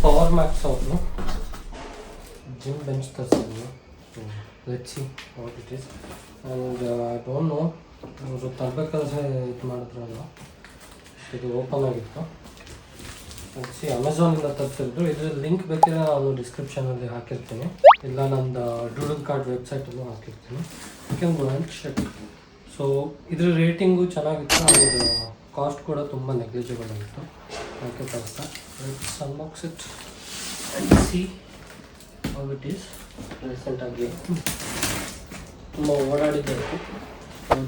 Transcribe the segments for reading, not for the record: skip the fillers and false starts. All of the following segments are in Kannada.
ಪವರ್ ಮ್ಯಾಕ್ಸ್ ಅವ್ರನ್ನು ಜಿಮ್ ಬೆಂಚ್ ತರಿಸಿದ್ರು. So let's see what it is. And I don't know ಅವರು ತರಬೇಕಾದ್ರೆ ಇದು ಮಾಡಿದ್ರಲ್ಲ, ಇದು ಓಪನ್ ಆಗಿತ್ತು. ಲೆಟ್ಸ್ ಸಿ, ಅಮೆಝಾನಿಂದ ತರಿಸಿದ್ರು. ಇದ್ರ ಲಿಂಕ್ ಬೇಕಿದ್ರೆ ನಾನು ಡಿಸ್ಕ್ರಿಪ್ಷನಲ್ಲಿ ಹಾಕಿರ್ತೀನಿ, ಇಲ್ಲ ನಂದು ಡೂಡಲ್ ಕಾರ್ಡ್ ವೆಬ್ಸೈಟಲ್ಲೂ ಹಾಕಿರ್ತೀನಿ. You can go and check. So ಇದ್ರ ರೇಟಿಂಗು ಚೆನ್ನಾಗಿತ್ತು, ಆಮೇಲೆ ಕಾಸ್ಟ್ ಕೂಡ ತುಂಬ ನೆಗ್ಲಿಜಿಬಲ್ ಆಗಿತ್ತು. ಅದಕ್ಕೆ ತರಿಸ್ತಾ. Let's unbox it and see how it is. ರೀಸೆಂಟಾಗಿ ತುಂಬ ಓಡಾಡಿದ್ದಕ್ಕೆ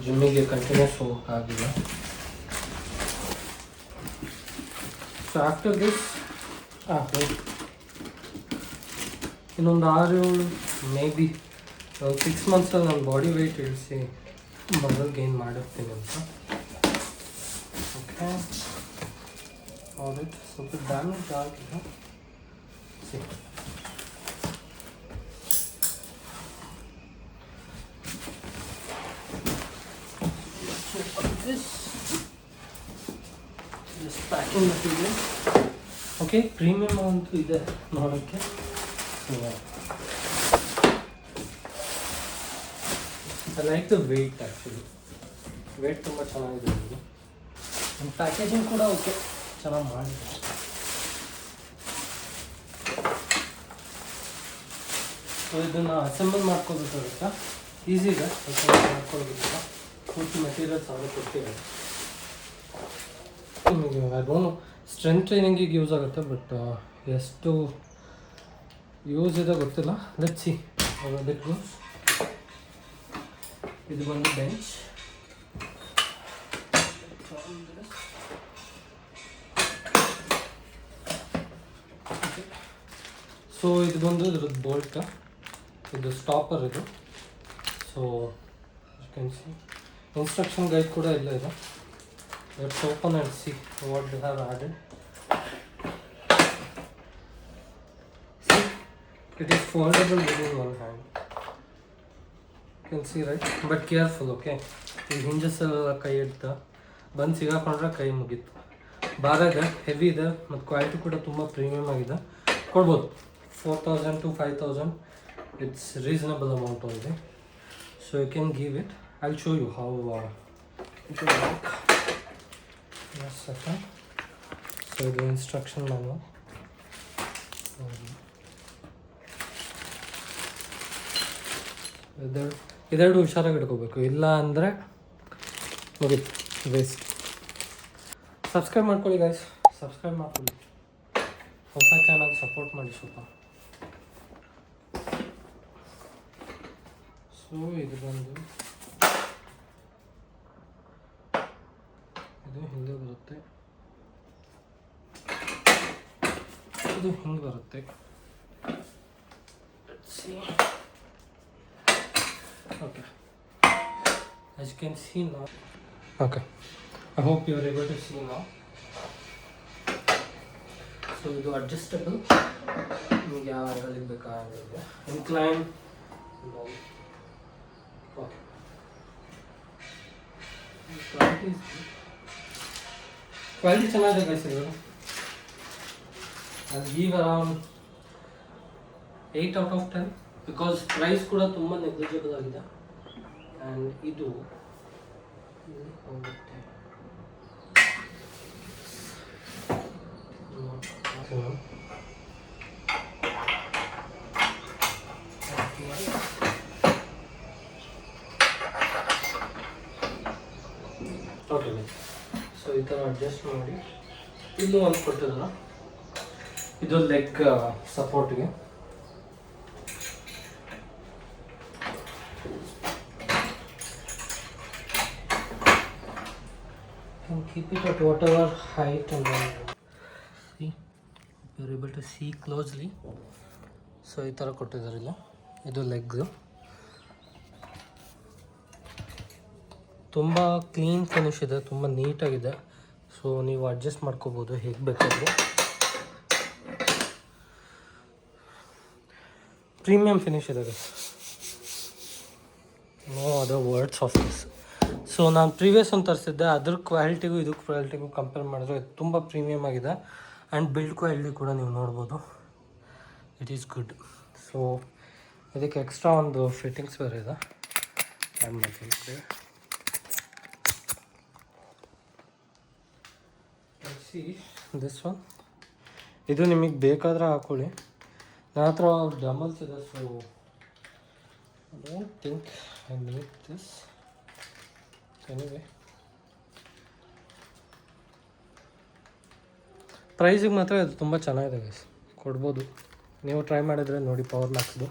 ಜಿಮ್ಮಿಗೆ ಕಂಟಿನ್ಯೂಸ್ ಹೋಗೋಕ್ಕಾಗಿಲ್ಲ. ಸೊ ಆಫ್ಟರ್ ದಿಸ್ ಇನ್ನೊಂದು 6-7 ಮೇ ಬಿ 6 ಮಂತ್ಸಲ್ಲಿ ನನ್ನ ಬಾಡಿ ವೆಯ್ಟ್ ಇಳಿಸಿ ಮಸಲ್ ಗೇನ್ ಮಾಡಿರ್ತೀನಿ ಅಂತ. Okay, alright. ಸ್ವಲ್ಪ ಡ್ಯಾಮೇಜ್ ಆಗಿದೆ. See, packing material okay, premium ಅಂತೂ ಇದೆ ನೋಡೋಕ್ಕೆ. I like the weight. Actually weight ತುಂಬ ಚೆನ್ನಾಗಿದೆ ಇದು. ನಮ್ಮ ಪ್ಯಾಕೇಜಿಂಗ್ ಕೂಡ ಓಕೆ, ಚೆನ್ನಾಗಿ ಮಾಡಿದೆ. ಸೊ ಇದನ್ನು ಅಸೆಂಬಲ್ ಮಾಡ್ಕೋಬೇಕಾಗುತ್ತಾ? ಈಸಿ ಇದೆ ಅಸೆಂಬಲ್ ಮಾಡ್ಕೊಳ್ಬೇಕಿಲ್ಲ. ಪೂರ್ತಿ ಮೆಟೀರಿಯಲ್ಸ್ ಅವರೇ ಕೊಟ್ಟಿದ್ದಾರೆ. ನಿಮಗೆ ಅದೊಂದು ಸ್ಟ್ರೆಂತ್ ಟ್ರೈನಿಂಗಿಗೆ ಯೂಸ್ ಆಗುತ್ತೆ, ಬಟ್ ಎಷ್ಟು ಯೂಸ್ ಇದೆ ಗೊತ್ತಿಲ್ಲ. Let's see how it goes. ಇದು ಬಂದು ಬೆಂಚ್. ಸೊ ಇದು ಬಂದು ಇದ್ರದ್ದು ಬೋಲ್ಟ್, ಇದು ಸ್ಟಾಪರ್ ಇದು. So you can see instruction guide ಕೂಡ ಇಲ್ಲ ಇದೆ. Let's open and see what they have added. See, it is foldable within one hand. You can see right, but careful. Okay, ಈ ಹಿಂಜಸ್ ಎಲ್ಲ ಕೈ ಇಡ್ತಾ ಬಂದು ಸಿಗಾಕೊಂಡ್ರೆ ಕೈ ಮುಗೀತು. ಭಾರ ಇದೆ, ಹೆವಿ ಇದೆ, ಮತ್ತು ಕ್ವಾಲಿಟಿ ಕೂಡ ತುಂಬ ಪ್ರೀಮಿಯಮ್ ಆಗಿದೆ. ಕೊಡ್ಬೋದು 4,000 to 5,000. It's reasonable amount only. So you can give it. I will show you how it will work. Second. So ಇದು ಇನ್ಸ್ಟ್ರಕ್ಷನ್ ಮ್ಯಾನ್ಯಲ್. ಇದೆರಡು ಹುಷಾರಾಗಿ ಇಟ್ಕೋಬೇಕು, ಇಲ್ಲ ಅಂದರೆ ಮುಗೀತು, ವೇಸ್ಟ್. ಸಬ್ಸ್ಕ್ರೈಬ್ ಮಾಡ್ಕೊಳ್ಳಿ ಗೈಸ್, ಸಬ್ಸ್ಕ್ರೈಬ್ ಮಾಡ್ಕೊಳ್ಳಿ. ಹೊಸ ಚಾನಲ್ ಸಪೋರ್ಟ್ ಮಾಡಿ ಸ್ವಲ್ಪ. ಸೊ ಇದು ಬಂದು ಇದು ಹಿಂದೆ ಬರುತ್ತೆ, ಇದು ಹಿಂಗೆ ಬರುತ್ತೆ. Okay, as you can see now. Okay, I hope you are able to see now. So ಇದು adjustable. ನಿಮಗೆ ಯಾವ ಆಂಗಲಿಗೆ ಬೇಕಾ ಆಂಗಲ್ಗೆ. Incline. Okay. Quality ಚೆನ್ನಾಗಿದೆ guys ಇದು. I'll give around 8 out of 10. Because price ಕೂಡ ತುಂಬ ನೆಗ್ಲಿಜಿಬಲ್ ಆಗಿದೆ. ಆ್ಯಂಡ್ ಇದು ಹೋಗುತ್ತೆ. ಓಕೆ, ಸೊ ಈ ಥರ ಅಡ್ಜಸ್ಟ್ ಮಾಡಿ ಇಲ್ಲೂ ಒಂದು ಕೊಟ್ಟಿದ್ರು. ಇದು leg ಸಪೋರ್ಟ್ಗೆ. Keep it at whatever height and then see, you're able to see closely. So ಈ ಥರ ಕೊಟ್ಟಿದ್ದಾರೆ ಇಲ್ಲ. ಇದು ಲೆಗ್ ತುಂಬ ಕ್ಲೀನ್ ಫಿನಿಶ್ ಇದೆ, ತುಂಬ ನೀಟಾಗಿದೆ. ಸೊ ನೀವು ಅಡ್ಜಸ್ಟ್ ಮಾಡ್ಕೋಬೋದು ಹೇಗೆ ಬೇಕಾದರೂ. ಪ್ರೀಮಿಯಂ ಫಿನಿಶ್ ಇದೆ. No other words of this. So ನಾನು ಪ್ರೀವಿಯಸ್ ಒಂದು ತರಿಸಿದ್ದೆ, ಅದ್ರ ಕ್ವಾಲಿಟಿಗೂ ಇದು ಕ್ವಾಲಿಟಿಗೂ ಕಂಪೇರ್ ಮಾಡಿದ್ರೆ ಇದು ತುಂಬ ಪ್ರೀಮಿಯಮ್ ಆಗಿದೆ. ಆ್ಯಂಡ್ ಬಿಲ್ಡ್ ಕ್ವಾಲಿಟಿ ಕೂಡ ನೀವು ನೋಡ್ಬೋದು, ಇಟ್ ಈಸ್ ಗುಡ್. ಸೊ ಇದಕ್ಕೆ ಎಕ್ಸ್ಟ್ರಾ ಒಂದು ಫಿಟ್ಟಿಂಗ್ಸ್ ಬೇರೆ ಇದೆ. ಸಿ ದಿಸ್ ಒನ್, ಇದು ನಿಮಗೆ ಬೇಕಾದ್ರೆ ಹಾಕೊಳ್ಳಿ. ನನ್ನ ಹತ್ರ ಡಂಬಲ್ಸ್ ಇದೆ, so I don't think I need this anyway. ಪ್ರೈಸಿಗೆ ಮಾತ್ರ ಇದು ತುಂಬ ಚೆನ್ನಾಗಿದೆ ಗೈಸ್, ಕೊಡ್ಬೋದು. ನೀವು ಟ್ರೈ ಮಾಡಿದರೆ ನೋಡಿ ಪವರ್ ಮ್ಯಾಕ್ಸ್ದು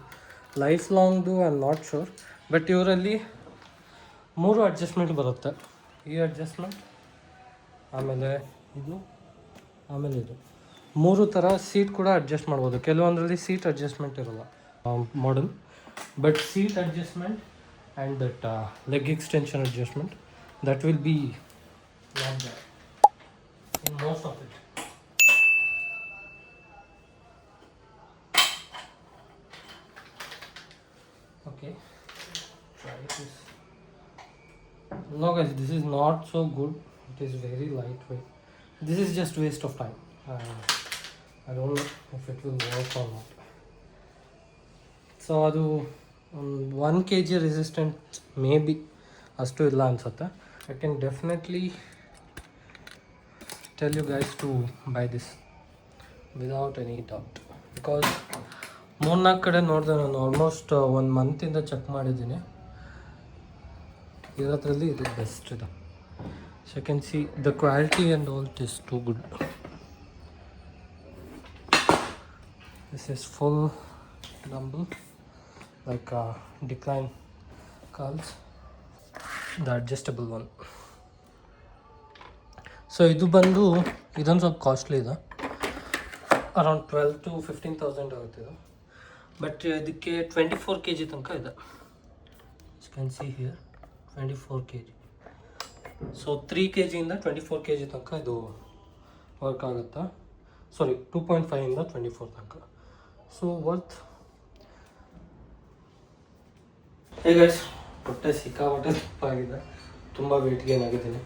ಲೈಫ್ ಲಾಂಗ್ದು I am not sure. But ಇವರಲ್ಲಿ 3 ಅಡ್ಜಸ್ಟ್ಮೆಂಟ್ ಬರುತ್ತೆ. ಈ ಅಡ್ಜಸ್ಟ್ಮೆಂಟ್, ಆಮೇಲೆ ಇದು, ಆಮೇಲೆ ಇದು 3 ಥರ ಸೀಟ್ ಕೂಡ ಅಡ್ಜಸ್ಟ್ ಮಾಡ್ಬೋದು. ಕೆಲವೊಂದರಲ್ಲಿ ಸೀಟ್ ಅಡ್ಜಸ್ಟ್ಮೆಂಟ್ ಇರೋಲ್ಲ model, but seat adjustment and that leg extension adjustment that will be not bad in most of it. Okay, try this. No guys, this is not so good. It is very lightweight. This is just waste of time. I don't know if it will work or not. So ಅದು 1 kg resistant maybe ಅಷ್ಟು ಇಲ್ಲ ಅನ್ಸುತ್ತೆ. I can definitely tell you guys to buy this without any doubt, because 3-4 ಕಡೆ ನೋಡಿದೆ ನಾನು. ಆಲ್ಮೋಸ್ಟ್ 1 ಮಂತಿಂದ ಚೆಕ್ ಮಾಡಿದ್ದೀನಿ. ಇರೋದ್ರಲ್ಲಿ ಇದು ಬೆಸ್ಟ್ ಇದೆ. So you can see the quality and all it is too good. This is full dumbbell like decline calls, the adjustable one. So ಇದು ಬಂದು ಇದೊಂದು ಸ್ವಲ್ಪ ಕಾಸ್ಟ್ಲಿ ಇದೆ, ಅರೌಂಡ್ 12,000 to 15,000 ಆಗುತ್ತೆ ಇದು. ಬಟ್ ಇದಕ್ಕೆ 24 kg ತನಕ ಇದೆ. You can see here 24 kg. So 3 kg ಇಂದ 24 kg ತನಕ ಇದು ವರ್ಕ್ ಆಗುತ್ತೆ. ಸಾರಿ 2.5 ಇಂದ 24 ತನಕ. So worth. ಹೇ ಗೈಸ್, ಹೊಟ್ಟೆ ಸಿಕ್ಕಾಪಟ್ಟೆ ತಪ್ಪಾಗಿದೆ, ತುಂಬ ವೇಟ್ ಗೇನ್ ಆಗಿದ್ದೀನಿ.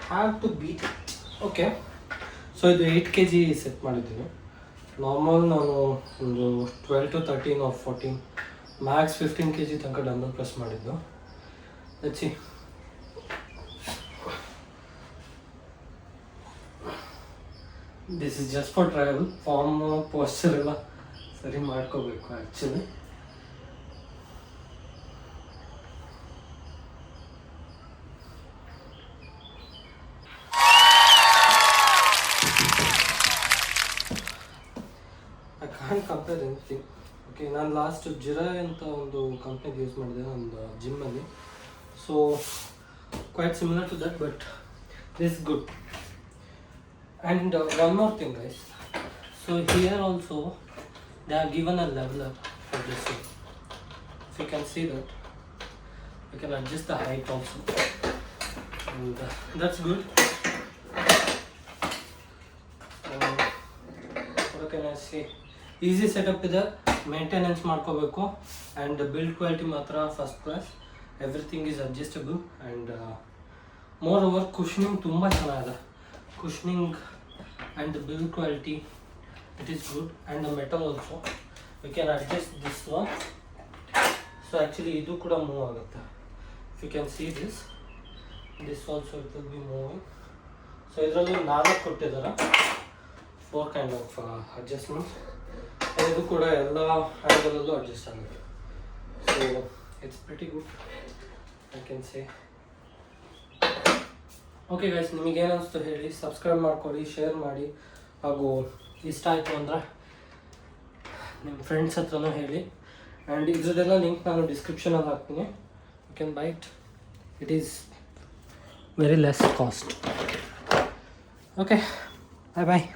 Have to beat it. Okay, so ಇದು 8 kg ಸೆಟ್ ಮಾಡಿದ್ದೀನಿ. ನಾರ್ಮಲ್ ನಾನು ಒಂದು 12 to 13 or 14 ಮ್ಯಾಕ್ಸ್ 15 kg ತನಕ ಡಂಬಲ್ ಪ್ರೆಸ್ ಮಾಡಿದ್ದು. Let's see. This is just for trial. Form posture ಎಲ್ಲ ಸರಿ ಮಾಡ್ಕೋಬೇಕು actually. I can't compare anything. Okay, ನಾನು ಲಾಸ್ಟ್ ಜಿರಾ ಅಂತ ಒಂದು ಕಂಪ್ನಿಗೆ ಯೂಸ್ ಮಾಡಿದೆ ಒಂದು ಜಿಮ್ಮಲ್ಲಿ. So quite similar to that, but this good. And one more thing guys, so here also they are given a leveler for this. So you can see that you can adjust the height also, and that's good. what can I say? Easy setup ಇದೆ, ಮೇಂಟೆನೆನ್ಸ್ ಮಾಡ್ಕೋಬೇಕು. ಆ್ಯಂಡ್ ಬಿಲ್ಡ್ ಕ್ವಾಲಿಟಿ ಮಾತ್ರ first class. Everything is adjustable. And moreover cushioning ತುಂಬ ಚೆನ್ನಾಗಿದೆ. Cushioning and the build quality it is good. And the metal also you can adjust this one. So actually ಇದು ಕೂಡ ಮೂವ್ ಆಗುತ್ತೆ. If you can see this also it will be moving. So ಇದರಲ್ಲಿ 4 ಕೊಟ್ಟಿದ್ದಾರೆ, 4 kind of adjustments. ಇದು ಕೂಡ ಎಲ್ಲ ಆ್ಯಂಗಲಲ್ಲೂ ಅಡ್ಜಸ್ಟ್ ಆಗುತ್ತೆ. So it's pretty good I can say. Okay guys, ನಿಮಗೇನು ಅನಿಸ್ತು ಹೇಳಿ, ಸಬ್ಸ್ಕ್ರೈಬ್ ಮಾಡ್ಕೊಳ್ಳಿ, ಶೇರ್ ಮಾಡಿ, ಹಾಗೂ ಇಷ್ಟ ಆಯಿತು ಅಂದರೆ ನಿಮ್ಮ ಫ್ರೆಂಡ್ಸ್ ಹತ್ರನೂ ಹೇಳಿ. ಆ್ಯಂಡ್ ಇದ್ರದ್ದೆಲ್ಲ ಲಿಂಕ್ ನಾನು ಡಿಸ್ಕ್ರಿಪ್ಷನಲ್ಲಿ ಹಾಕ್ತೀನಿ. You can buy it. It is very less cost. Okay, bye bye.